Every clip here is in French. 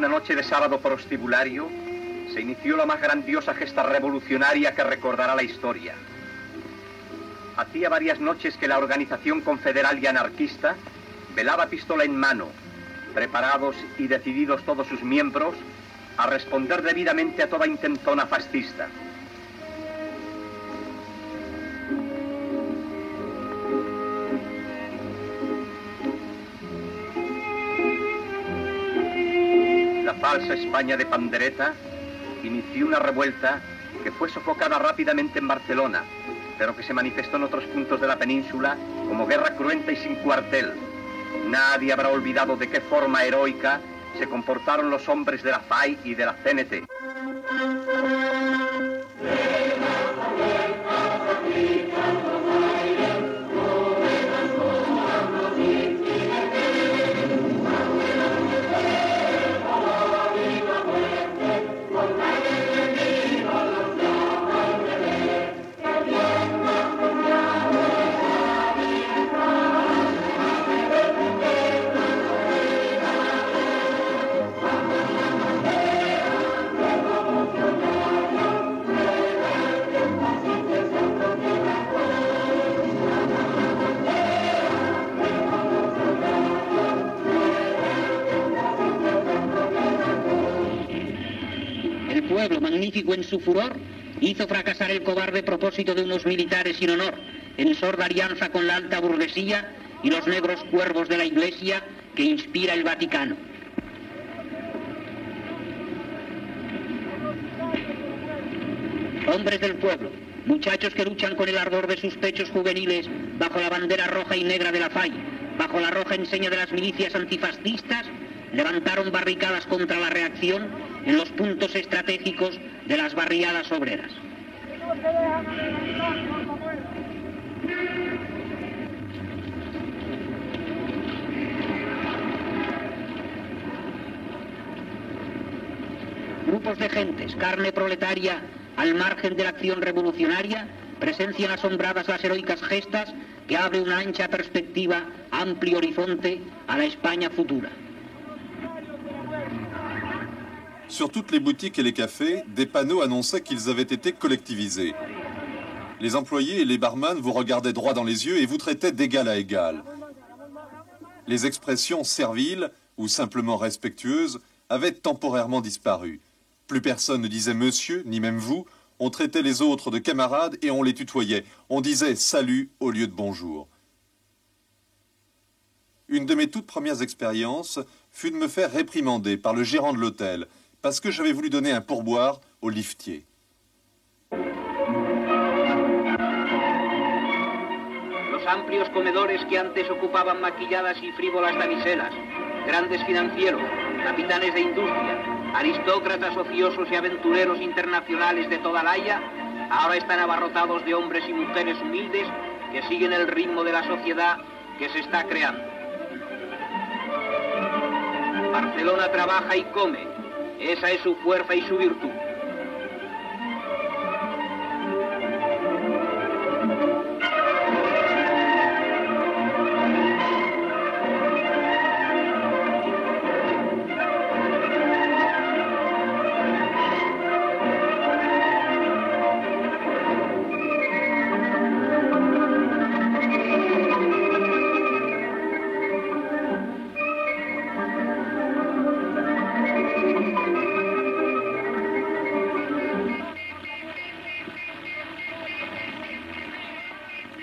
una noche de sábado prostibulario se inició la más grandiosa gesta revolucionaria que recordará la historia. Hacía varias noches que la organización confederal y anarquista velaba pistola en mano, preparados y decididos todos sus miembros a responder debidamente a toda intentona fascista. La falsa España de Pandereta inició una revuelta que fue sofocada rápidamente en Barcelona, pero que se manifestó en otros puntos de la península como guerra cruenta y sin cuartel. Nadie habrá olvidado de qué forma heroica se comportaron los hombres de la FAI y de la CNT. El pueblo, magnífico en su furor, hizo fracasar el cobarde propósito de unos militares sin honor, en sorda alianza con la alta burguesía y los negros cuervos de la Iglesia que inspira el Vaticano. Hombres del pueblo, muchachos que luchan con el ardor de sus pechos juveniles bajo la bandera roja y negra de la FAI, bajo la roja enseña de las milicias antifascistas, levantaron barricadas contra la reacción en los puntos estratégicos de las barriadas obreras. Grupos de gentes, carne proletaria, al margen de la acción revolucionaria, presencian asombradas las heroicas gestas que abre una ancha perspectiva, amplio horizonte a la España futura. Sur toutes les boutiques et les cafés, des panneaux annonçaient qu'ils avaient été collectivisés. Les employés et les barman vous regardaient droit dans les yeux et vous traitaient d'égal à égal. Les expressions serviles ou simplement respectueuses avaient temporairement disparu. Plus personne ne disait monsieur, ni même vous. On traitait les autres de camarades et on les tutoyait. On disait salut au lieu de bonjour. Une de mes toutes premières expériences fut de me faire réprimander par le gérant de l'hôtel parce que j'avais voulu donner un pourboire au liftier. Los amplios comedores que antes ocupaban maquilladas y frívolas damiselas, grandes financieros, capitanes de industria, aristócratas ociosos y aventureros internacionales de toda la Haya, ahora están abarrotados de hombres y mujeres humildes que siguen el ritmo de la sociedad que se está creando. Barcelona trabaja y come. Esa es su fuerza y su virtud.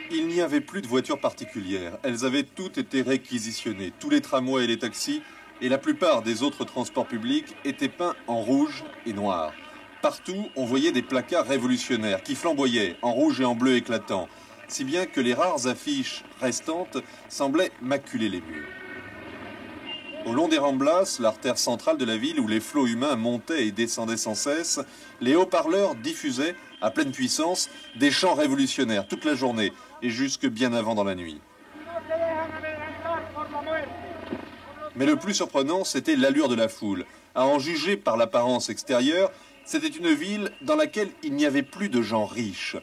Il n'y avait plus de voitures particulières. Elles avaient toutes été réquisitionnées. Tous les tramways et les taxis et la plupart des autres transports publics étaient peints en rouge et noir. Partout, on voyait des placards révolutionnaires qui flamboyaient en rouge et en bleu éclatant, si bien que les rares affiches restantes semblaient maculer les murs. Au long des Ramblas, l'artère centrale de la ville où les flots humains montaient et descendaient sans cesse, les haut-parleurs diffusaient à pleine puissance des chants révolutionnaires toute la journée et jusque bien avant dans la nuit. Mais le plus surprenant, c'était l'allure de la foule. À en juger par l'apparence extérieure, c'était une ville dans laquelle il n'y avait plus de gens riches.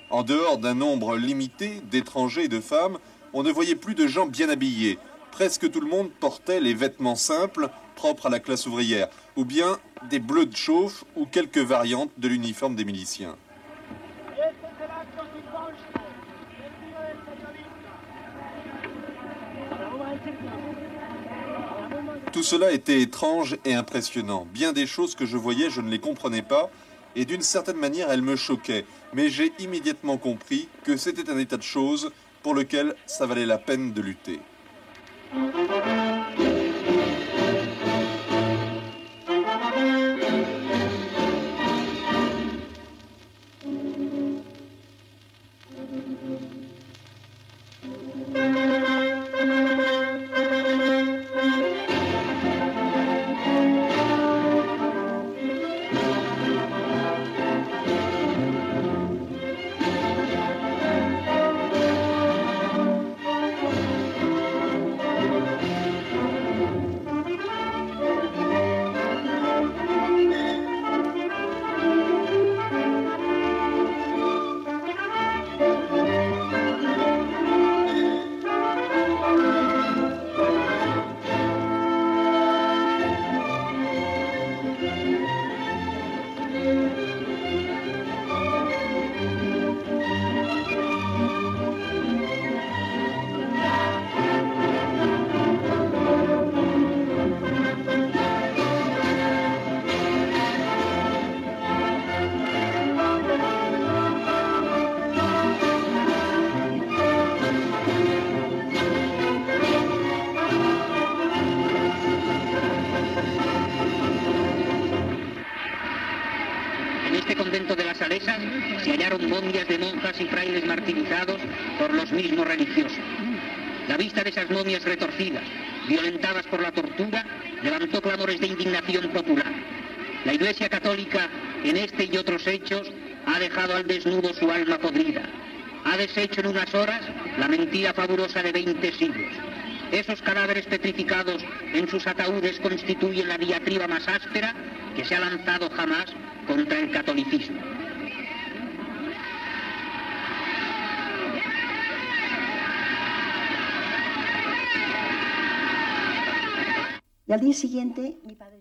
En dehors d'un nombre limité d'étrangers et de femmes, on ne voyait plus de gens bien habillés, presque tout le monde portait les vêtements simples, propres à la classe ouvrière, ou bien des bleus de chauffe ou quelques variantes de l'uniforme des miliciens. Tout cela était étrange et impressionnant. Bien des choses que je voyais, je ne les comprenais pas, et d'une certaine manière, elles me choquaient. Mais j'ai immédiatement compris que c'était un état de choses pour lequel ça valait la peine de lutter. Se hallaron momias de monjas y frailes martirizados por los mismos religiosos. La vista de esas momias retorcidas, violentadas por la tortura, levantó clamores de indignación popular. La Iglesia Católica, en este y otros hechos, ha dejado al desnudo su alma podrida. Ha deshecho en unas horas la mentira fabulosa de 20 siglos. Esos cadáveres petrificados en sus ataúdes constituyen la diatriba más áspera que se ha lanzado jamás contra el catolicismo.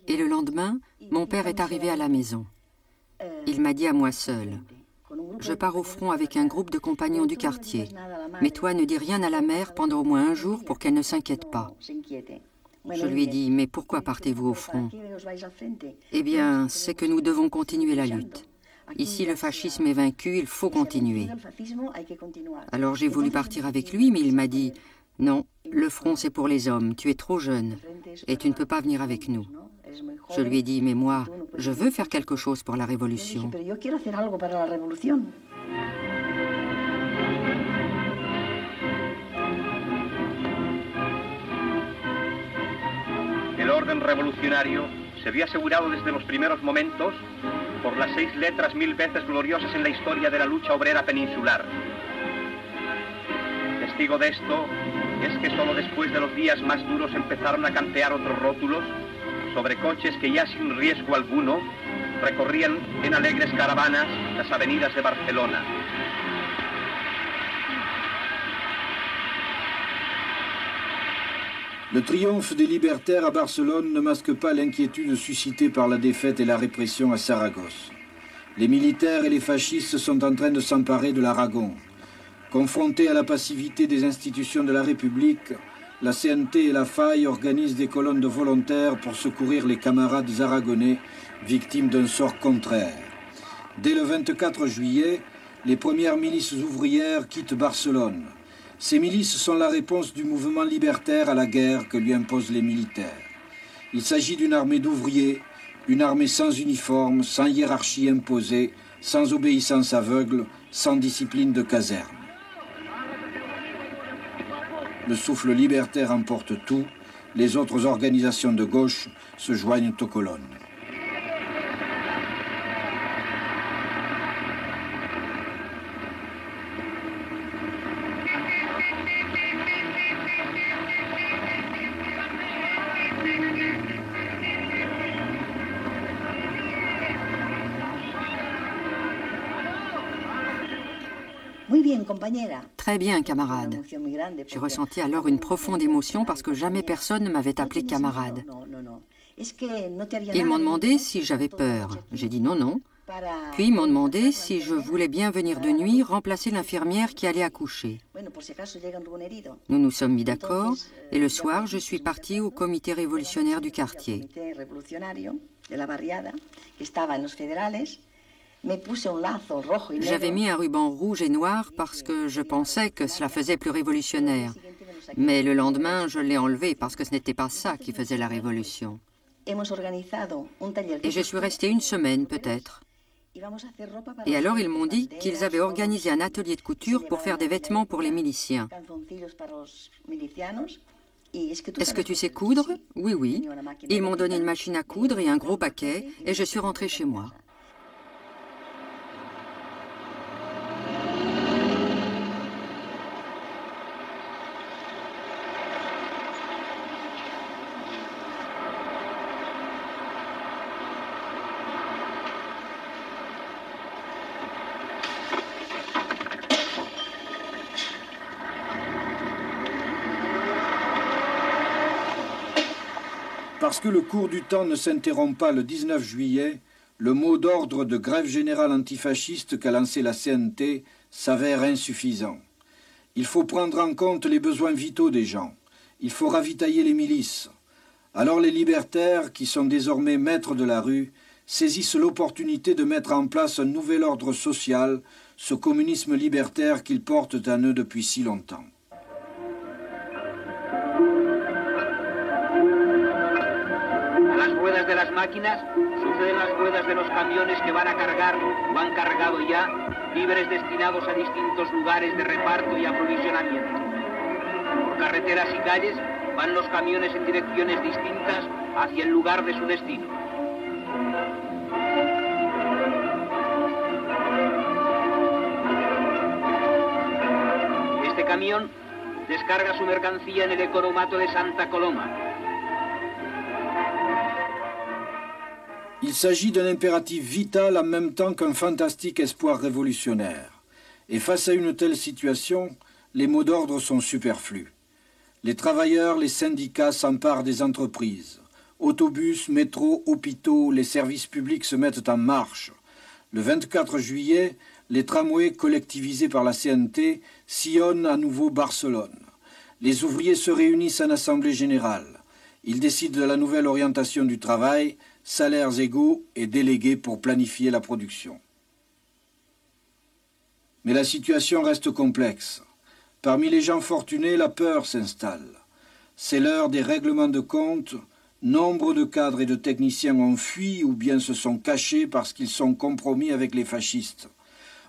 Et le lendemain, mon père est arrivé à la maison. Il m'a dit à moi seul, « Je pars au front avec un groupe de compagnons du quartier, mais toi ne dis rien à la mère pendant au moins un jour pour qu'elle ne s'inquiète pas. » Je lui ai dit, « Mais pourquoi partez-vous au front ?»« Eh bien, c'est que nous devons continuer la lutte. Ici, le fascisme est vaincu, il faut continuer. » Alors j'ai voulu partir avec lui, mais il m'a dit, « Non, le front c'est pour les hommes, tu es trop jeune et tu ne peux pas venir avec nous. » Je lui ai dit, « Mais moi, je veux faire quelque chose pour la révolution. » El orden revolucionario se vio asegurado desde los primeros momentos por las 6 letras 1000 veces gloriosas en la historia de la lucha obrera peninsular. Testigo de esto es que solo después de los días más duros empezaron a campear otros rótulos sobre coches que ya sin riesgo alguno recorrían en alegres caravanas las avenidas de Barcelona. Le triomphe des libertaires à Barcelone ne masque pas l'inquiétude suscitée par la défaite et la répression à Saragosse. Les militaires et les fascistes sont en train de s'emparer de l'Aragon. Confrontés à la passivité des institutions de la République, la CNT et la FAI organisent des colonnes de volontaires pour secourir les camarades aragonais victimes d'un sort contraire. Dès le 24 juillet, les premières milices ouvrières quittent Barcelone. Ces milices sont la réponse du mouvement libertaire à la guerre que lui imposent les militaires. Il s'agit d'une armée d'ouvriers, une armée sans uniforme, sans hiérarchie imposée, sans obéissance aveugle, sans discipline de caserne. Le souffle libertaire emporte tout, les autres organisations de gauche se joignent aux colonnes. Très bien, camarade. J'ai ressenti alors une profonde émotion parce que jamais personne ne m'avait appelé camarade. Ils m'ont demandé si j'avais peur. J'ai dit non, non. Puis ils m'ont demandé si je voulais bien venir de nuit remplacer l'infirmière qui allait accoucher. Nous nous sommes mis d'accord et le soir, je suis partie au comité révolutionnaire du quartier. J'avais mis un ruban rouge et noir parce que je pensais que cela faisait plus révolutionnaire. Mais le lendemain, je l'ai enlevé parce que ce n'était pas ça qui faisait la révolution. Et je suis restée une semaine peut-être. Et alors ils m'ont dit qu'ils avaient organisé un atelier de couture pour faire des vêtements pour les miliciens. Est-ce que tu sais coudre? Oui, oui. Ils m'ont donné une machine à coudre et un gros paquet et je suis rentrée chez moi. Parce que le cours du temps ne s'interrompt pas le 19 juillet, le mot d'ordre de grève générale antifasciste qu'a lancé la CNT s'avère insuffisant. Il faut prendre en compte les besoins vitaux des gens. Il faut ravitailler les milices. Alors les libertaires, qui sont désormais maîtres de la rue, saisissent l'opportunité de mettre en place un nouvel ordre social, ce communisme libertaire qu'ils portent en eux depuis si longtemps. De las máquinas suceden las ruedas de los camiones que van a cargar o han cargado ya víveres destinados a distintos lugares de reparto y aprovisionamiento. Por carreteras y calles van los camiones en direcciones distintas hacia el lugar de su destino. Este camión descarga su mercancía en el economato de Santa Coloma. Il s'agit d'un impératif vital en même temps qu'un fantastique espoir révolutionnaire. Et face à une telle situation, les mots d'ordre sont superflus. Les travailleurs, les syndicats s'emparent des entreprises. Autobus, métro, hôpitaux, les services publics se mettent en marche. Le 24 juillet, les tramways collectivisés par la CNT sillonnent à nouveau Barcelone. Les ouvriers se réunissent en assemblée générale. Ils décident de la nouvelle orientation du travail, salaires égaux et délégués pour planifier la production. Mais la situation reste complexe. Parmi les gens fortunés, la peur s'installe. C'est l'heure des règlements de compte. Nombre de cadres et de techniciens ont fui ou bien se sont cachés parce qu'ils sont compromis avec les fascistes.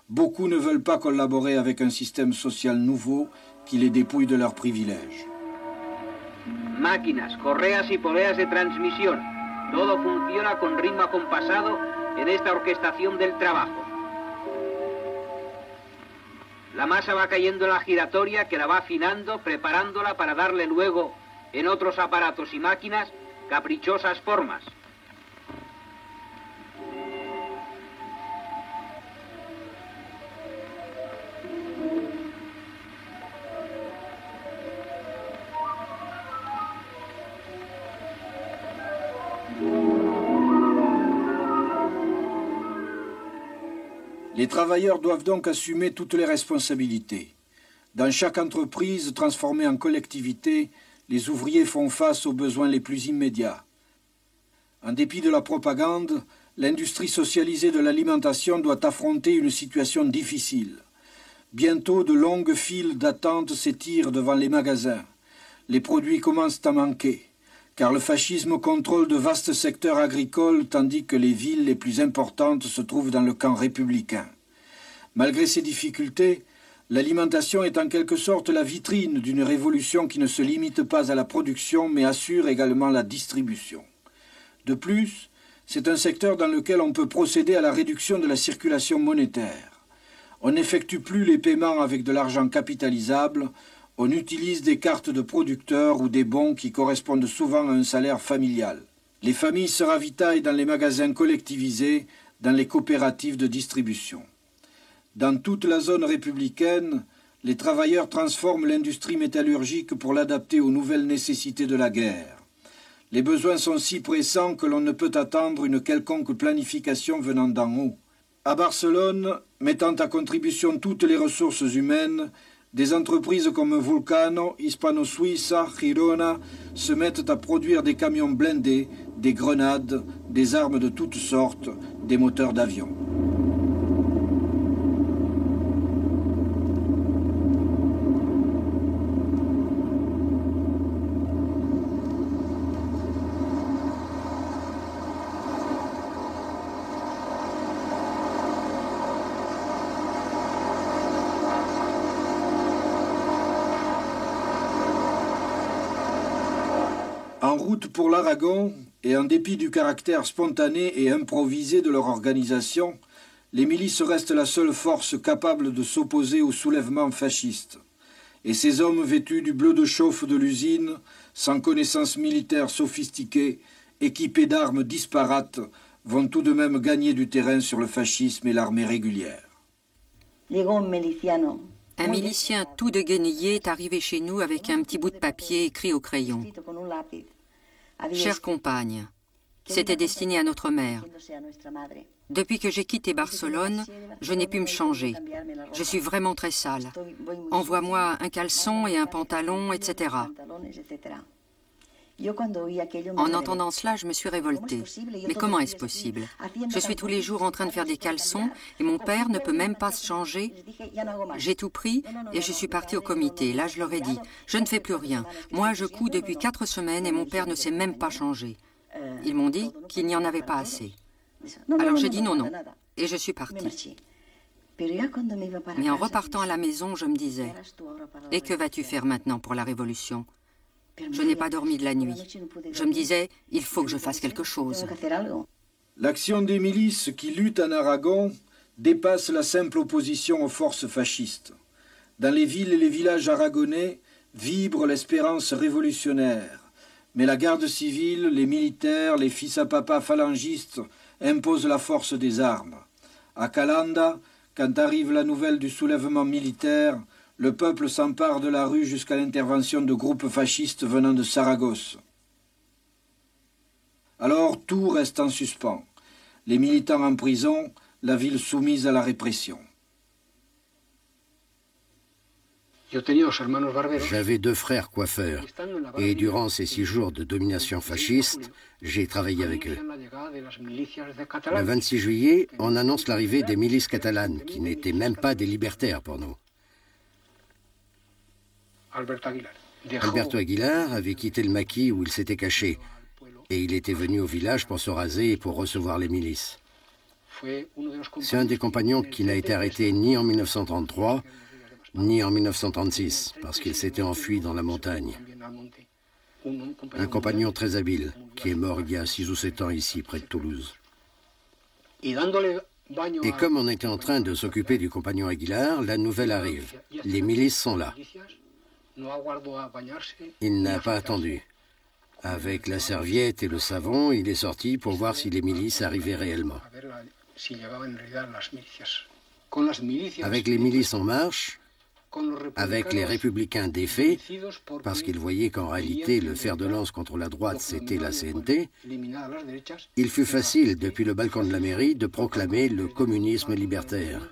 Beaucoup ne veulent pas collaborer avec un système social nouveau qui les dépouille de leurs privilèges. Máquinas, correas y poleas de transmisión. Todo funciona con ritmo acompasado en esta orquestación del trabajo. La masa va cayendo en la giratoria que la va afinando, preparándola para darle luego, en otros aparatos y máquinas, caprichosas formas. Les travailleurs doivent donc assumer toutes les responsabilités. Dans chaque entreprise transformée en collectivité, les ouvriers font face aux besoins les plus immédiats. En dépit de la propagande, l'industrie socialisée de l'alimentation doit affronter une situation difficile. Bientôt, de longues files d'attente s'étirent devant les magasins. Les produits commencent à manquer, car le fascisme contrôle de vastes secteurs agricoles tandis que les villes les plus importantes se trouvent dans le camp républicain. Malgré ces difficultés, l'alimentation est en quelque sorte la vitrine d'une révolution qui ne se limite pas à la production mais assure également la distribution. De plus, c'est un secteur dans lequel on peut procéder à la réduction de la circulation monétaire. On n'effectue plus les paiements avec de l'argent capitalisable, on utilise des cartes de producteurs ou des bons qui correspondent souvent à un salaire familial. Les familles se ravitaillent dans les magasins collectivisés, dans les coopératives de distribution. Dans toute la zone républicaine, les travailleurs transforment l'industrie métallurgique pour l'adapter aux nouvelles nécessités de la guerre. Les besoins sont si pressants que l'on ne peut attendre une quelconque planification venant d'en haut. À Barcelone, mettant à contribution toutes les ressources humaines, des entreprises comme Vulcano, Hispano-Suiza, Girona se mettent à produire des camions blindés, des grenades, des armes de toutes sortes, des moteurs d'avion. En route pour l'Aragon, et en dépit du caractère spontané et improvisé de leur organisation, les milices restent la seule force capable de s'opposer au soulèvement fasciste. Et ces hommes vêtus du bleu de chauffe de l'usine, sans connaissances militaires sophistiquées, équipés d'armes disparates, vont tout de même gagner du terrain sur le fascisme et l'armée régulière. Un milicien tout déguenillé est arrivé chez nous avec un petit bout de papier écrit au crayon. « Chère compagne, c'était destiné à notre mère. Depuis que j'ai quitté Barcelone, je n'ai pu me changer. Je suis vraiment très sale. Envoie-moi un caleçon et un pantalon, etc. » En entendant cela, je me suis révoltée. Mais comment est-ce possible? Je suis tous les jours en train de faire des caleçons et mon père ne peut même pas se changer. J'ai tout pris et je suis partie au comité. Là, je leur ai dit, je ne fais plus rien. Moi, je couds depuis 4 semaines et mon père ne s'est même pas changé. Ils m'ont dit qu'il n'y en avait pas assez. Alors j'ai dit non. Et je suis partie. Mais en repartant à la maison, je me disais, et que vas-tu faire maintenant pour la Révolution? Je n'ai pas dormi de la nuit. Je me disais, il faut que je fasse quelque chose. L'action des milices qui luttent en Aragon dépasse la simple opposition aux forces fascistes. Dans les villes et les villages aragonais vibre l'espérance révolutionnaire. Mais la garde civile, les militaires, les fils à papa phalangistes imposent la force des armes. À Calanda, quand arrive la nouvelle du soulèvement militaire, le peuple s'empare de la rue jusqu'à l'intervention de groupes fascistes venant de Saragosse. Alors tout reste en suspens. Les militants en prison, la ville soumise à la répression. J'avais 2 frères coiffeurs, et durant ces 6 jours de domination fasciste, j'ai travaillé avec eux. Le 26 juillet, on annonce l'arrivée des milices catalanes, qui n'étaient même pas des libertaires pour nous. Alberto Aguilar avait quitté le maquis où il s'était caché, et il était venu au village pour se raser et pour recevoir les milices. C'est un des compagnons qui n'a été arrêté ni en 1933, ni en 1936, parce qu'il s'était enfui dans la montagne. Un compagnon très habile, qui est mort il y a 6 ou 7 ans ici, près de Toulouse. Et comme on était en train de s'occuper du compagnon Aguilar, la nouvelle arrive. Les milices sont là. Il n'a pas attendu. Avec la serviette et le savon, il est sorti pour voir si les milices arrivaient réellement. Avec les milices en marche, avec les républicains défaits, parce qu'ils voyaient qu'en réalité le fer de lance contre la droite c'était la CNT, il fut facile depuis le balcon de la mairie de proclamer le communisme libertaire.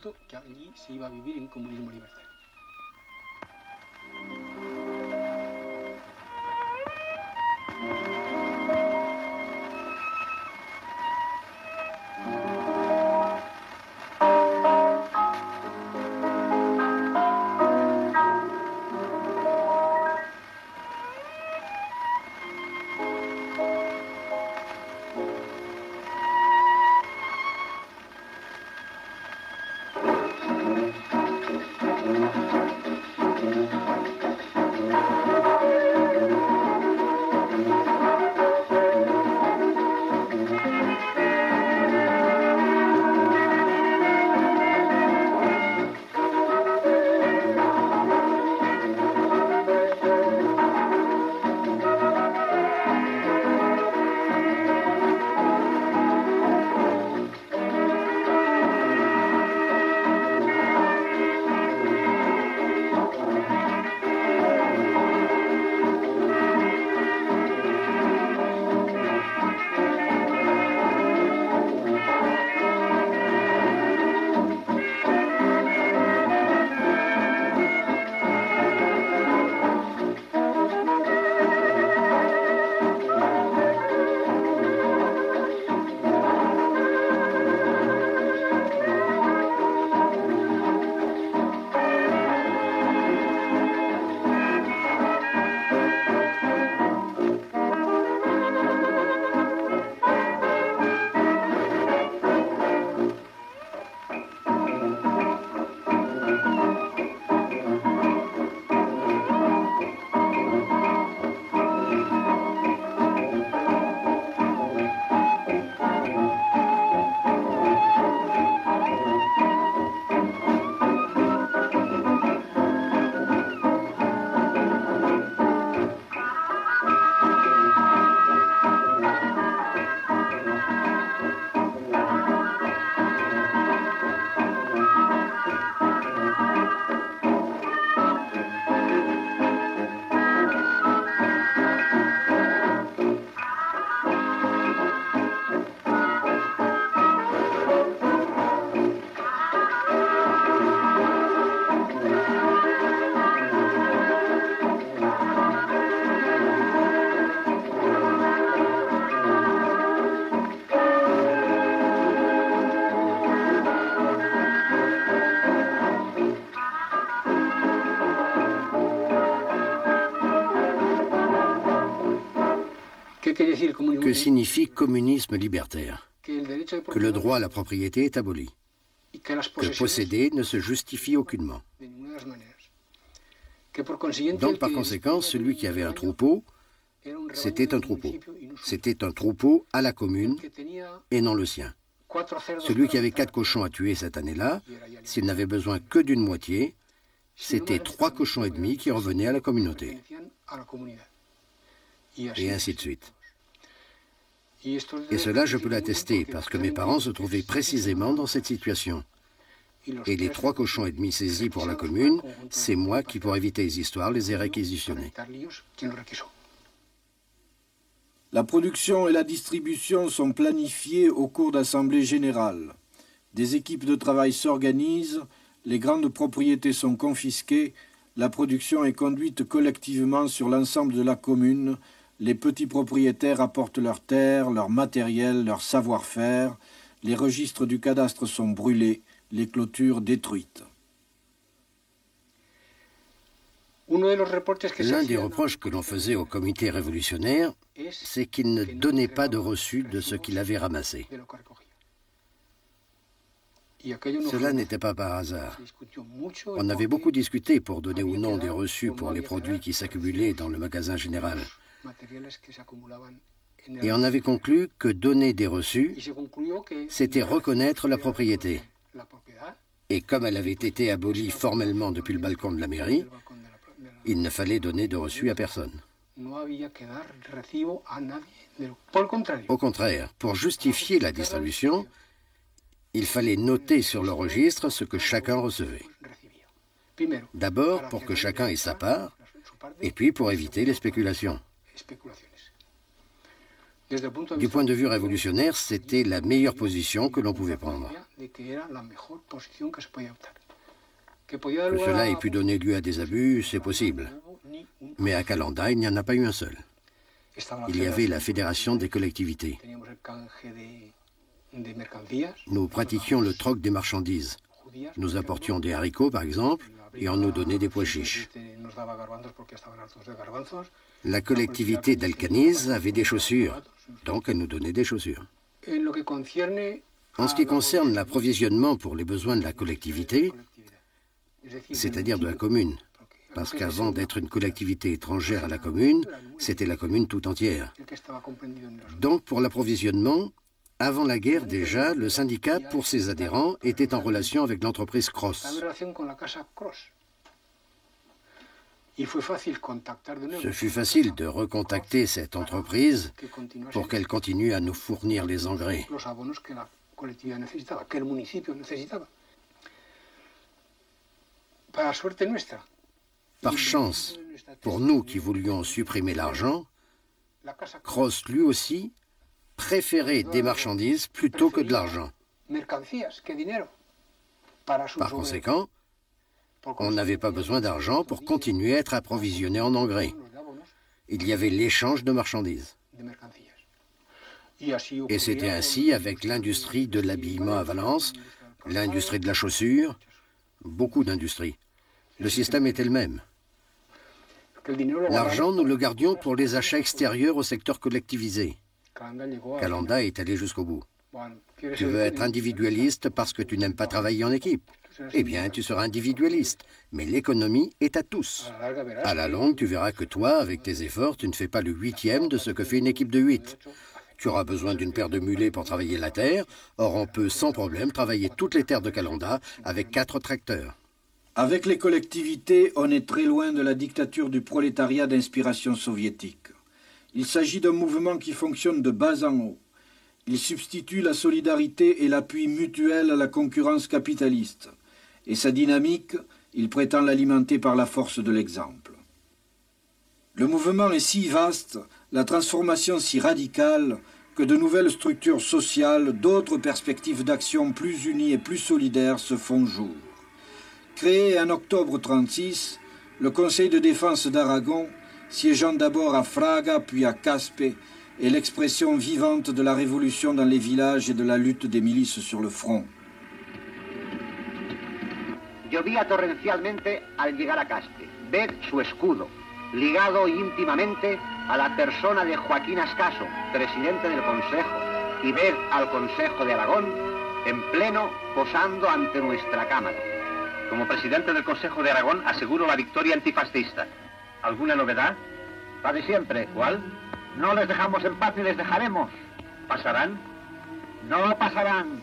Que signifie communisme libertaire? Que le droit à la propriété est aboli. Que posséder ne se justifie aucunement. Donc, par conséquent, celui qui avait un troupeau, c'était un troupeau. C'était un troupeau à la commune et non le sien. Celui qui avait 4 cochons à tuer cette année-là, s'il n'avait besoin que d'une moitié, c'était 3 cochons et demi qui revenaient à la communauté. Et ainsi de suite. Et cela, je peux l'attester, parce que mes parents se trouvaient précisément dans cette situation. Et les 3 cochons et demi saisis pour la commune, c'est moi qui, pour éviter les histoires, les ai réquisitionnés. La production et la distribution sont planifiées au cours d'assemblées générales. Des équipes de travail s'organisent, les grandes propriétés sont confisquées, la production est conduite collectivement sur l'ensemble de la commune, les petits propriétaires apportent leurs terres, leur matériel, leur savoir-faire, les registres du cadastre sont brûlés, les clôtures détruites. L'un des reproches que l'on faisait au comité révolutionnaire, c'est qu'il ne donnait pas de reçu de ce qu'il avait ramassé. Cela n'était pas par hasard. On avait beaucoup discuté pour donner ou non des reçus pour les produits qui s'accumulaient dans le magasin général. Et on avait conclu que donner des reçus, c'était reconnaître la propriété. Et comme elle avait été abolie formellement depuis le balcon de la mairie, il ne fallait donner de reçus à personne. Au contraire, pour justifier la distribution, il fallait noter sur le registre ce que chacun recevait. D'abord pour que chacun ait sa part, et puis pour éviter les spéculations. Du point de vue révolutionnaire, c'était la meilleure position que l'on pouvait prendre. Que cela ait pu donner lieu à des abus, c'est possible. Mais à Calanda, il n'y en a pas eu un seul. Il y avait la Fédération des collectivités. Nous pratiquions le troc des marchandises. Nous apportions des haricots, par exemple, et on nous donnait des pois chiches. La collectivité d'Alcaniz avait des chaussures, donc elle nous donnait des chaussures. En ce qui concerne l'approvisionnement pour les besoins de la collectivité, c'est-à-dire de la commune, parce qu'avant d'être une collectivité étrangère à la commune, c'était la commune tout entière. Donc pour l'approvisionnement, avant la guerre déjà, le syndicat, pour ses adhérents, était en relation avec l'entreprise Cross. Ce fut facile de recontacter cette entreprise pour qu'elle continue à nous fournir les engrais. Par chance, pour nous qui voulions supprimer l'argent, Cross lui aussi préférait des marchandises plutôt que de l'argent. Par conséquent, on n'avait pas besoin d'argent pour continuer à être approvisionné en engrais. Il y avait l'échange de marchandises. Et c'était ainsi avec l'industrie de l'habillement à Valence, l'industrie de la chaussure, beaucoup d'industries. Le système était le même. L'argent, nous le gardions pour les achats extérieurs au secteur collectivisé. Calanda est allé jusqu'au bout. Tu veux être individualiste parce que tu n'aimes pas travailler en équipe? Eh bien, tu seras individualiste. Mais l'économie est à tous. À la longue, tu verras que toi, avec tes efforts, tu ne fais pas le 8e de ce que fait une équipe de 8. Tu auras besoin d'une paire de mulets pour travailler la terre. Or, on peut sans problème travailler toutes les terres de Calanda avec 4 tracteurs. Avec les collectivités, on est très loin de la dictature du prolétariat d'inspiration soviétique. Il s'agit d'un mouvement qui fonctionne de bas en haut. Il substitue la solidarité et l'appui mutuel à la concurrence capitaliste. Et sa dynamique, il prétend l'alimenter par la force de l'exemple. Le mouvement est si vaste, la transformation si radicale, que de nouvelles structures sociales, d'autres perspectives d'action plus unies et plus solidaires se font jour. Créé en octobre 1936, le Conseil de défense d'Aragon, siégeant d'abord à Fraga puis à Caspe, est l'expression vivante de la révolution dans les villages et de la lutte des milices sur le front. Llovía torrencialmente al llegar a Caspe. Ved su escudo, ligado íntimamente a la persona de Joaquín Ascaso, presidente del Consejo, y ver al Consejo de Aragón en pleno posando ante nuestra Cámara. Como presidente del Consejo de Aragón aseguro la victoria antifascista. ¿Alguna novedad? La de siempre. ¿Cuál? No les dejamos en paz ni les dejaremos. ¿Pasarán? No pasarán.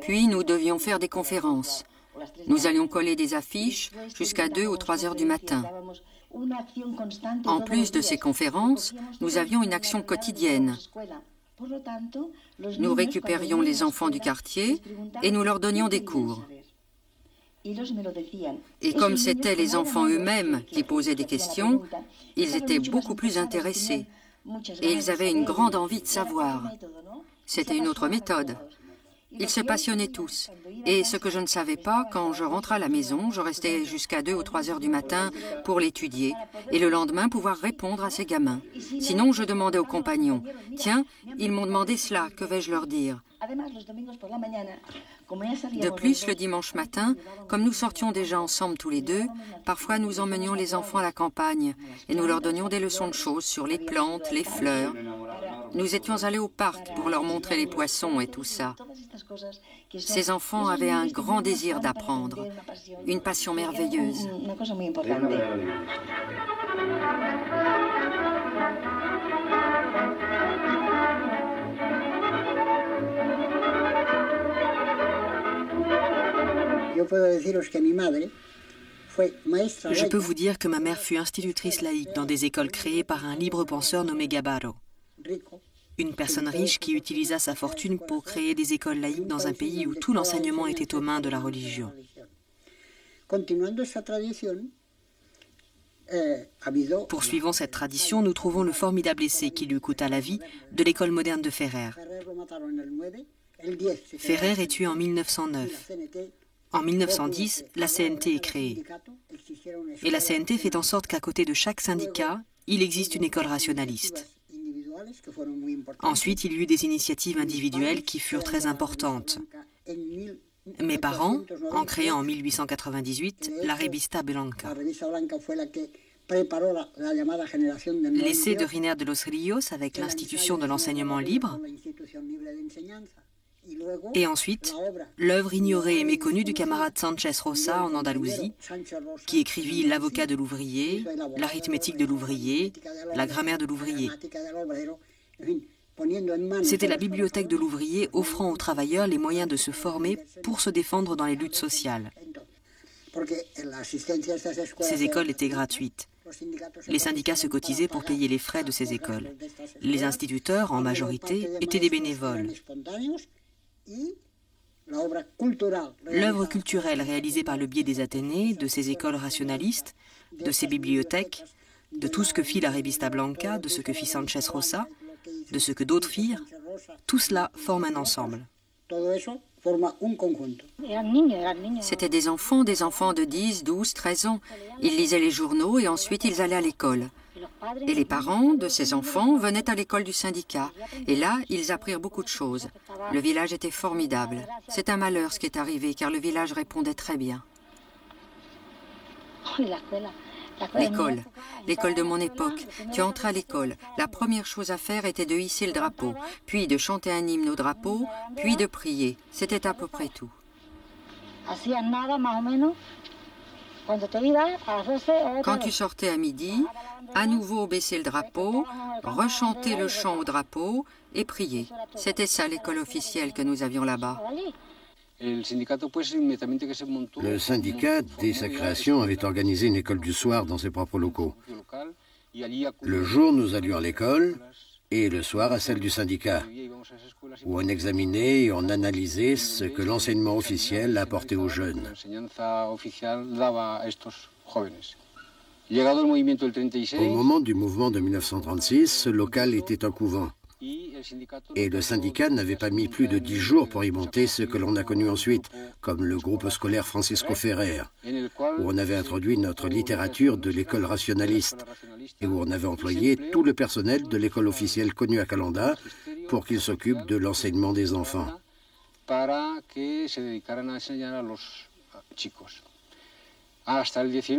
Puis nous devions faire des conférences. Nous allions coller des affiches jusqu'à 2 ou 3 heures du matin. En plus de ces conférences, nous avions une action quotidienne. Nous récupérions les enfants du quartier et nous leur donnions des cours. Et comme c'étaient les enfants eux-mêmes qui posaient des questions, ils étaient beaucoup plus intéressés et ils avaient une grande envie de savoir. C'était une autre méthode. Ils se passionnaient tous. Et ce que je ne savais pas, quand je rentrais à la maison, je restais jusqu'à 2 ou 3 heures du matin pour l'étudier et le lendemain pouvoir répondre à ces gamins. Sinon, je demandais aux compagnons, « Tiens, ils m'ont demandé cela, que vais-je leur dire ?» De plus, le dimanche matin, comme nous sortions déjà ensemble tous les deux, parfois nous emmenions les enfants à la campagne et nous leur donnions des leçons de choses sur les plantes, les fleurs. Nous étions allés au parc pour leur montrer les poissons et tout ça. Ces enfants avaient un grand désir d'apprendre, une passion merveilleuse. Je peux vous dire que ma mère fut institutrice laïque dans des écoles créées par un libre penseur nommé Gabarro. Une personne riche qui utilisa sa fortune pour créer des écoles laïques dans un pays où tout l'enseignement était aux mains de la religion. Poursuivant cette tradition, nous trouvons le formidable essai qui lui coûta la vie de l'école moderne de Ferrer. Ferrer est tué en 1909. En 1910, la CNT est créée. Et la CNT fait en sorte qu'à côté de chaque syndicat, il existe une école rationaliste. Ensuite, il y eut des initiatives individuelles qui furent très importantes. Mes parents, en créant en 1898 la Revista Blanca. L'essai de Giner de los Ríos avec l'institution de l'enseignement libre. Et ensuite, l'œuvre ignorée et méconnue du camarade Sánchez Rosa en Andalousie, qui écrivit L'avocat de l'ouvrier, l'arithmétique de l'ouvrier, la grammaire de l'ouvrier. C'était la bibliothèque de l'ouvrier offrant aux travailleurs les moyens de se former pour se défendre dans les luttes sociales. Ces écoles étaient gratuites. Les syndicats se cotisaient pour payer les frais de ces écoles. Les instituteurs, en majorité, étaient des bénévoles. L'œuvre culturelle réalisée par le biais des Athénées, de ces écoles rationalistes, de ces bibliothèques, de tout ce que fit la Revista Blanca, de ce que fit Sánchez Rosa, de ce que d'autres firent, tout cela forme un ensemble. C'étaient des enfants de 10, 12, 13 ans. Ils lisaient les journaux et ensuite ils allaient à l'école. Et les parents de ces enfants venaient à l'école du syndicat. Et là, ils apprirent beaucoup de choses. Le village était formidable. C'est un malheur ce qui est arrivé, car le village répondait très bien. L'école de mon époque. Tu entrais à l'école. La première chose à faire était de hisser le drapeau, puis de chanter un hymne au drapeau, puis de prier. C'était à peu près tout. Quand tu sortais à midi, à nouveau baisser le drapeau, rechanter le chant au drapeau et prier. C'était ça l'école officielle que nous avions là-bas. Le syndicat, dès sa création, avait organisé une école du soir dans ses propres locaux. Le jour, nous allions à l'école et le soir à celle du syndicat, où on examinait et on analysait ce que l'enseignement officiel apportait aux jeunes. Au moment du mouvement de 1936, ce local était un couvent. Et le syndicat n'avait pas mis plus de 10 jours pour y monter ce que l'on a connu ensuite, comme le groupe scolaire Francisco Ferrer, où on avait introduit notre littérature de l'école rationaliste et où on avait employé tout le personnel de l'école officielle connue à Calanda pour qu'il s'occupe de l'enseignement des enfants.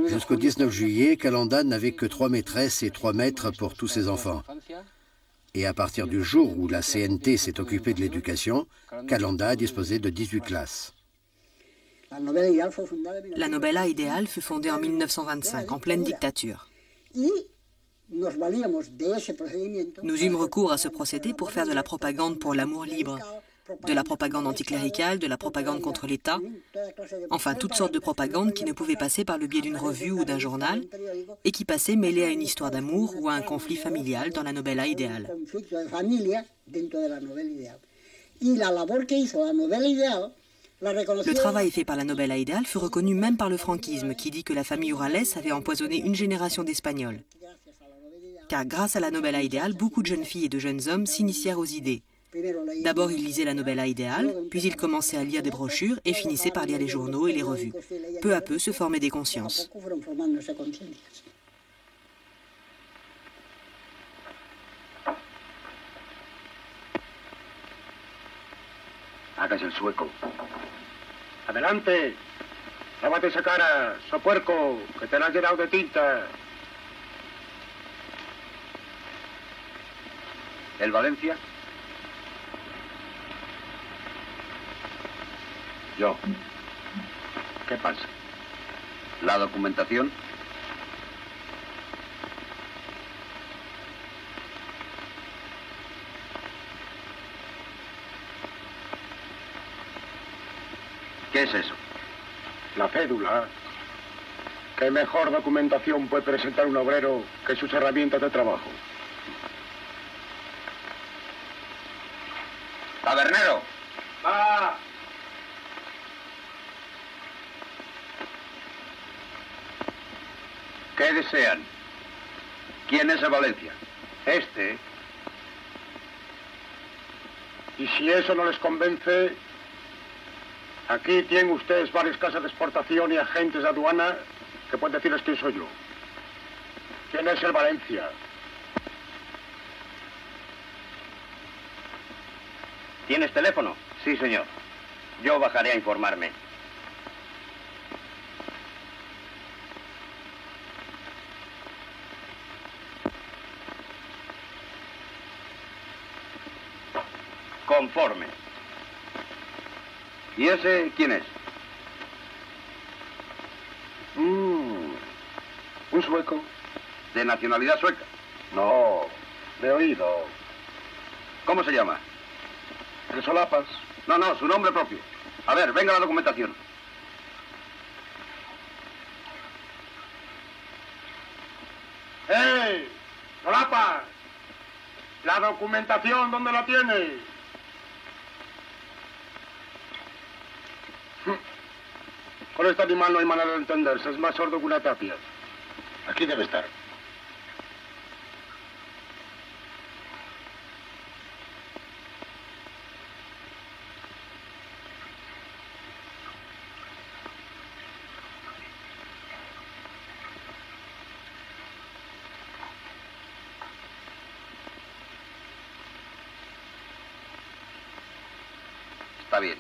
Jusqu'au 19 juillet, Calanda n'avait que 3 maîtresses et 3 maîtres pour tous ses enfants. Et à partir du jour où la CNT s'est occupée de l'éducation, Calanda a disposé de 18 classes. La Novella Ideal fut fondée en 1925, en pleine dictature. Nous eûmes recours à ce procédé pour faire de la propagande pour l'amour libre, de la propagande anticléricale, de la propagande contre l'État, enfin toutes sortes de propagande qui ne pouvaient passer par le biais d'une revue ou d'un journal et qui passaient mêlées à une histoire d'amour ou à un conflit familial dans la Novella Ideal. Le travail fait par la Novella Ideal fut reconnu même par le franquisme qui dit que la famille Urales avait empoisonné une génération d'Espagnols. Car grâce à la Novella Ideal, beaucoup de jeunes filles et de jeunes hommes s'initièrent aux idées. D'abord, ils lisaient la Novella Ideal, puis ils commençaient à lire des brochures et finissaient par lire les journaux et les revues. Peu à peu, se formaient des consciences. Hágase el sueco. Adelante. Lávate esa cara, so puerco, que te la has llenado de tinta. ¿El Valencia? Yo. ¿Qué pasa? ¿La documentación? ¿Qué es eso? La cédula. ¿Qué mejor documentación puede presentar un obrero que sus herramientas de trabajo? ¡Tabernero! ¡Va! ¿Qué desean? ¿Quién es el Valencia? Este. Y si eso no les convence, aquí tienen ustedes varias casas de exportación y agentes de aduana que pueden decirles quién soy yo. ¿Quién es el Valencia? ¿Tienes teléfono? Sí, señor. Yo bajaré a informarme. Conforme. ¿Y ese quién es? Un sueco. ¿De nacionalidad sueca? No, de oído. ¿Cómo se llama? De solapas. No, su nombre propio. A ver, venga la documentación. ¡Hey! ¡Solapas! ¿La documentación dónde la tiene? Con este animal no hay manera de entenderse, es más sordo que una tapia. Aquí debe estar. Está bien.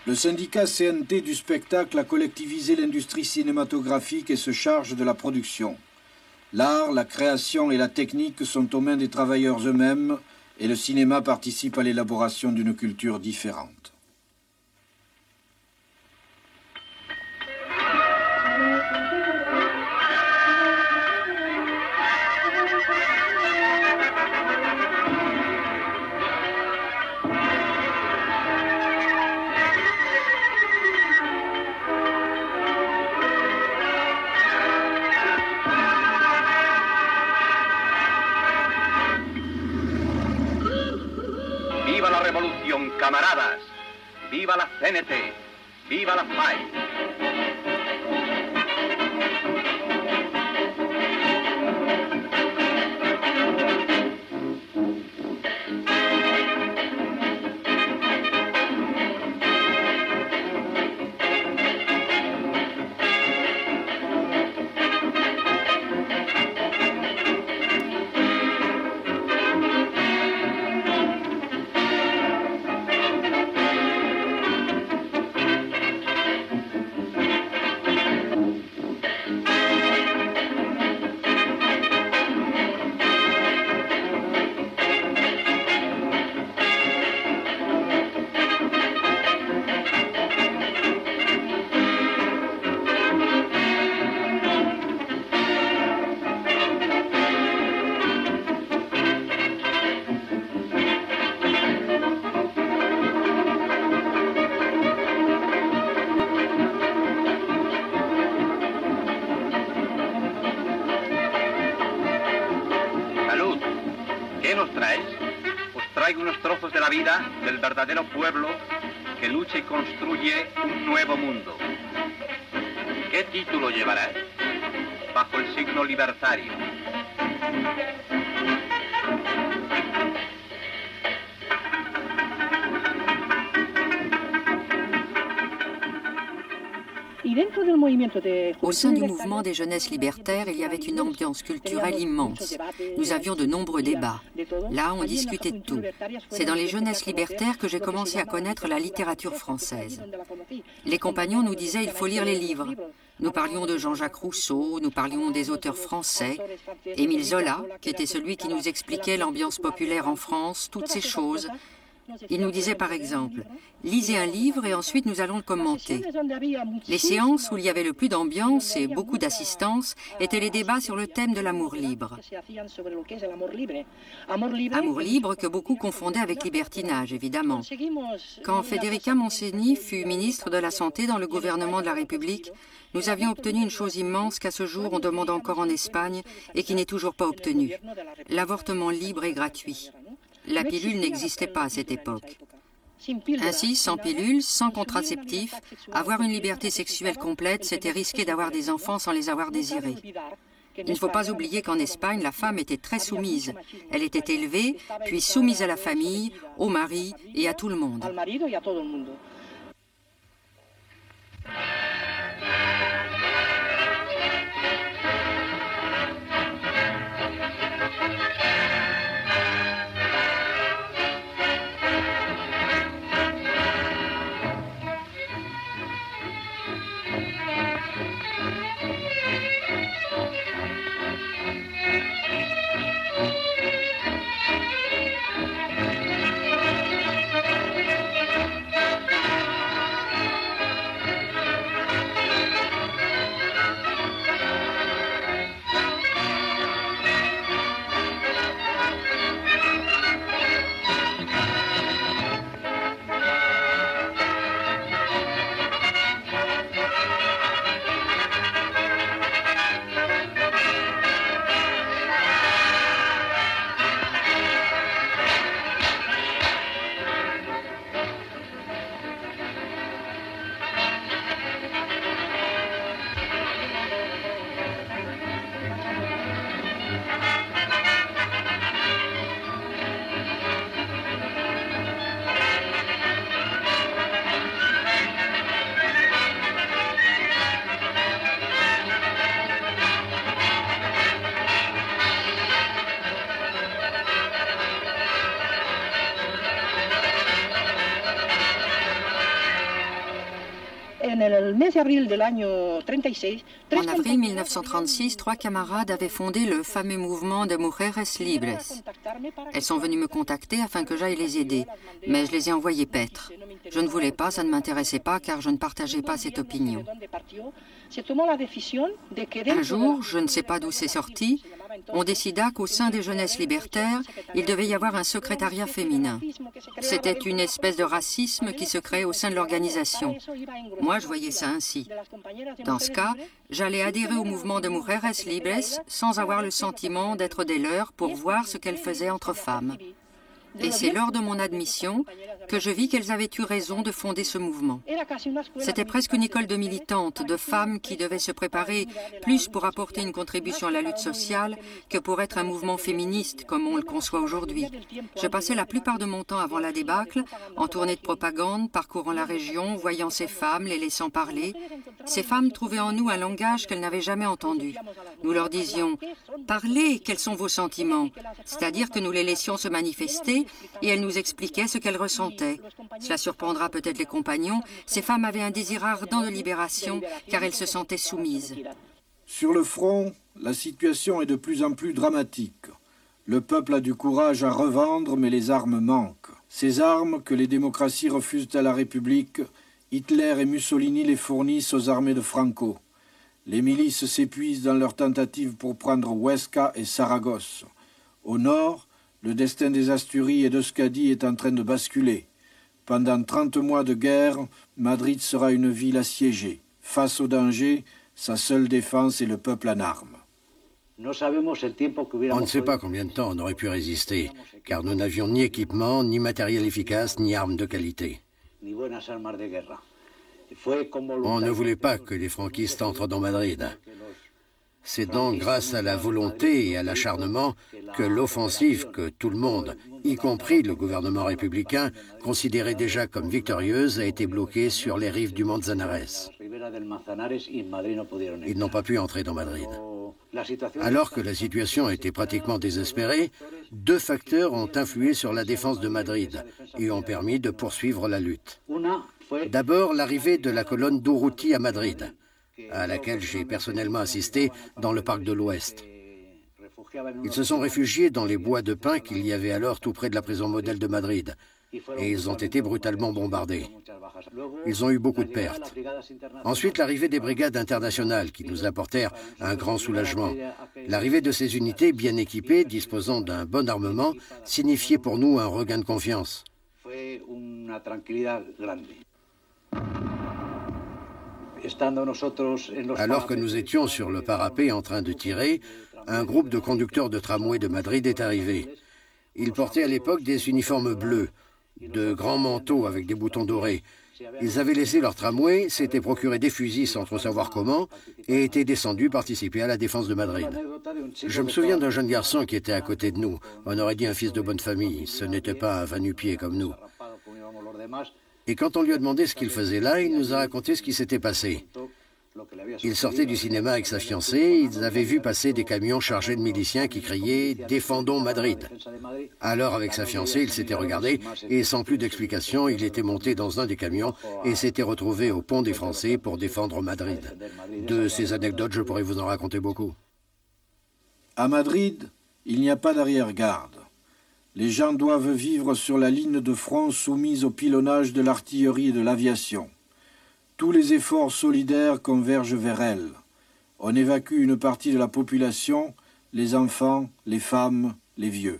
Le syndicat CNT du spectacle a collectivisé l'industrie cinématographique et se charge de la production. L'art, la création et la technique sont aux mains des travailleurs eux-mêmes et le cinéma participe à l'élaboration d'une culture différente. ¡Viva la revolución, camaradas! ¡Viva la CNT! ¡Viva la FAI! Del verdadero pueblo que lucha y construye un nuevo mundo. ¿Qué título llevará? Bajo el signo libertario. Au sein du mouvement des jeunesses libertaires, il y avait une ambiance culturelle immense. Nous avions de nombreux débats. Là, on discutait de tout. C'est dans les jeunesses libertaires que j'ai commencé à connaître la littérature française. Les compagnons nous disaient il faut lire les livres. Nous parlions de Jean-Jacques Rousseau, nous parlions des auteurs français, Émile Zola, qui était celui qui nous expliquait l'ambiance populaire en France, toutes ces choses. Il nous disait par exemple, lisez un livre et ensuite nous allons le commenter. Les séances où il y avait le plus d'ambiance et beaucoup d'assistance étaient les débats sur le thème de l'amour libre. Amour libre que beaucoup confondaient avec libertinage, évidemment. Quand Federica Montseny fut ministre de la Santé dans le gouvernement de la République, nous avions obtenu une chose immense qu'à ce jour on demande encore en Espagne et qui n'est toujours pas obtenue, l'avortement libre et gratuit. La pilule n'existait pas à cette époque. Ainsi, sans pilule, sans contraceptif, avoir une liberté sexuelle complète, c'était risquer d'avoir des enfants sans les avoir désirés. Il ne faut pas oublier qu'en Espagne, la femme était très soumise. Elle était élevée, puis soumise à la famille, au mari et à tout le monde. En avril 1936, 3 camarades avaient fondé le fameux mouvement de Mujeres Libres. Elles sont venues me contacter afin que j'aille les aider, mais je les ai envoyées paître. Je ne voulais pas, ça ne m'intéressait pas, car je ne partageais pas cette opinion. Un jour, je ne sais pas d'où c'est sorti, on décida qu'au sein des jeunesses libertaires, il devait y avoir un secrétariat féminin. C'était une espèce de racisme qui se créait au sein de l'organisation. Moi, je voyais ça ainsi. Dans ce cas, j'allais adhérer au mouvement de Mujeres Libres sans avoir le sentiment d'être des leurs pour voir ce qu'elles faisaient entre femmes. Et c'est lors de mon admission que je vis qu'elles avaient eu raison de fonder ce mouvement. C'était presque une école de militantes, de femmes qui devaient se préparer plus pour apporter une contribution à la lutte sociale que pour être un mouvement féministe comme on le conçoit aujourd'hui. Je passais la plupart de mon temps avant la débâcle, en tournée de propagande, parcourant la région, voyant ces femmes, les laissant parler. Ces femmes trouvaient en nous un langage qu'elles n'avaient jamais entendu. Nous leur disions « Parlez, quels sont vos sentiments ?» C'est-à-dire que nous les laissions se manifester et elles nous expliquaient ce qu'elles ressentaient. Cela surprendra peut-être les compagnons, ces femmes avaient un désir ardent de libération car elles se sentaient soumises. Sur le front, la situation est de plus en plus dramatique. Le peuple a du courage à revendre, mais les armes manquent. Ces armes que les démocraties refusent à la République, Hitler et Mussolini les fournissent aux armées de Franco. Les milices s'épuisent dans leurs tentatives pour prendre Huesca et Saragosse. Au nord, le destin des Asturies et d'Euskadi est en train de basculer. Pendant 30 mois de guerre, Madrid sera une ville assiégée. Face au danger, sa seule défense est le peuple en armes. On ne sait pas combien de temps on aurait pu résister, car nous n'avions ni équipement, ni matériel efficace, ni armes de qualité. On ne voulait pas que les franquistes entrent dans Madrid. C'est donc grâce à la volonté et à l'acharnement que l'offensive que tout le monde, y compris le gouvernement républicain, considérait déjà comme victorieuse, a été bloquée sur les rives du Manzanares. Ils n'ont pas pu entrer dans Madrid. Alors que la situation était pratiquement désespérée, deux facteurs ont influé sur la défense de Madrid et ont permis de poursuivre la lutte. D'abord, l'arrivée de la colonne d'Urruti à Madrid, à laquelle j'ai personnellement assisté dans le parc de l'Ouest. Ils se sont réfugiés dans les bois de pin qu'il y avait alors tout près de la prison modèle de Madrid, et ils ont été brutalement bombardés. Ils ont eu beaucoup de pertes. Ensuite, l'arrivée des brigades internationales qui nous apportèrent un grand soulagement. L'arrivée de ces unités bien équipées, disposant d'un bon armement, signifiait pour nous un regain de confiance. Alors que nous étions sur le parapet en train de tirer, un groupe de conducteurs de tramway de Madrid est arrivé. Ils portaient à l'époque des uniformes bleus, de grands manteaux avec des boutons dorés. Ils avaient laissé leur tramway, s'étaient procuré des fusils sans trop savoir comment, et étaient descendus participer à la défense de Madrid. Je me souviens d'un jeune garçon qui était à côté de nous. On aurait dit un fils de bonne famille. Ce n'était pas un va-nu-pied comme nous. Et quand on lui a demandé ce qu'il faisait là, il nous a raconté ce qui s'était passé. Il sortait du cinéma avec sa fiancée, ils avaient vu passer des camions chargés de miliciens qui criaient « Défendons Madrid ». Alors, avec sa fiancée, il s'était regardé et sans plus d'explication, il était monté dans un des camions et s'était retrouvé au pont des Français pour défendre Madrid. De ces anecdotes, je pourrais vous en raconter beaucoup. À Madrid, il n'y a pas d'arrière-garde. Les gens doivent vivre sur la ligne de front soumise au pilonnage de l'artillerie et de l'aviation. Tous les efforts solidaires convergent vers elle. On évacue une partie de la population, les enfants, les femmes, les vieux.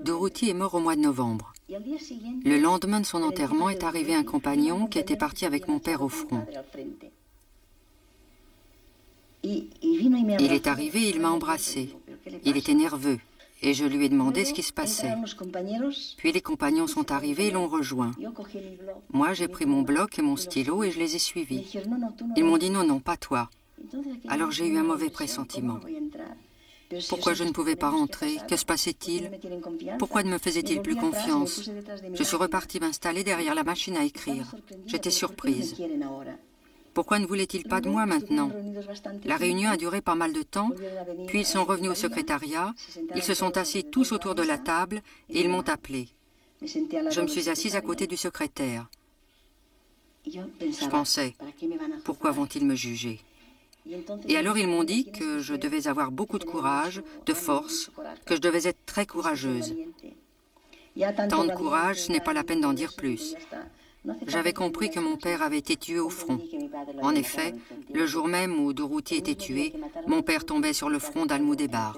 Durruti est mort au mois de novembre. Le lendemain de son enterrement est arrivé un compagnon qui était parti avec mon père au front. Il est arrivé et il m'a embrassé. Il était nerveux et je lui ai demandé ce qui se passait. Puis les compagnons sont arrivés et l'ont rejoint. Moi, j'ai pris mon bloc et mon stylo et je les ai suivis. Ils m'ont dit non, non, pas toi. Alors j'ai eu un mauvais pressentiment. Pourquoi je ne pouvais pas rentrer? Que se passait-il? Pourquoi ne me faisait-il plus confiance? Je suis repartie m'installer derrière la machine à écrire. J'étais surprise. Pourquoi ne voulait-il pas de moi maintenant? La réunion a duré pas mal de temps, puis ils sont revenus au secrétariat, ils se sont assis tous autour de la table et ils m'ont appelé. Je me suis assise à côté du secrétaire. Je pensais, pourquoi vont-ils me juger? Et alors ils m'ont dit que je devais avoir beaucoup de courage, de force, que je devais être très courageuse. Tant de courage, ce n'est pas la peine d'en dire plus. J'avais compris que mon père avait été tué au front. En effet, le jour même où Durruti était tué, mon père tombait sur le front d'Almudébar.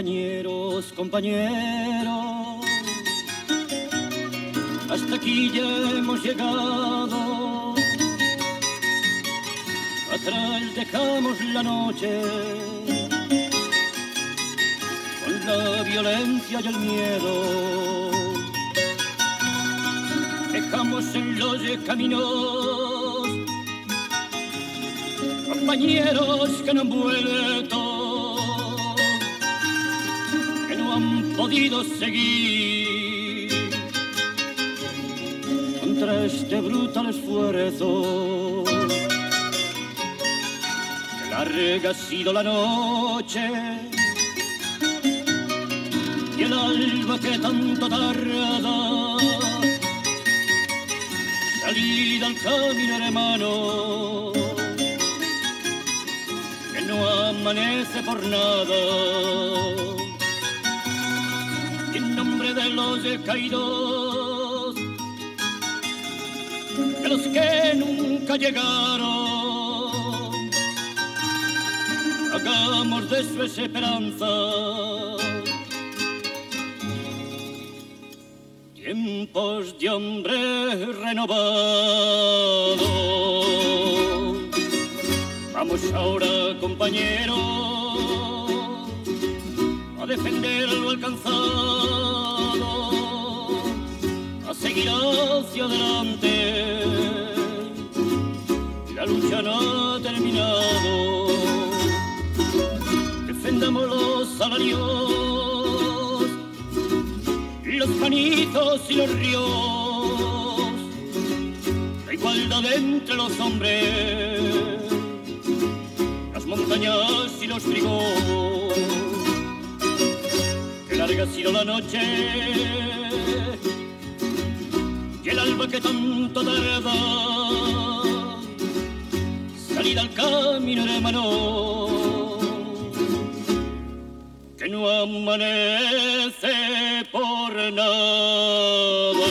Compañeros, compañeros, hasta aquí ya hemos llegado. Atrás dejamos la noche con la violencia y el miedo. Dejamos en los caminos compañeros que no han vuelto, que no han podido seguir contra este brutal esfuerzo. Que larga ha sido la noche y el alba que tanto tarda. Salid al camino, hermano, que no amanece por nada. Y en nombre de los caídos, de los que nunca llegaron, hagamos de su esperanza tiempos de hambre renovado. Vamos ahora, compañeros, a defender lo alcanzado, a seguir hacia adelante. La lucha no ha terminado. Defendamos los salarios, los canizos y los ríos, la igualdad entre los hombres, las montañas y los trigos. Que larga ha sido la noche y el alba que tanto tarda. Salid al camino, hermano, que no amanece por nada.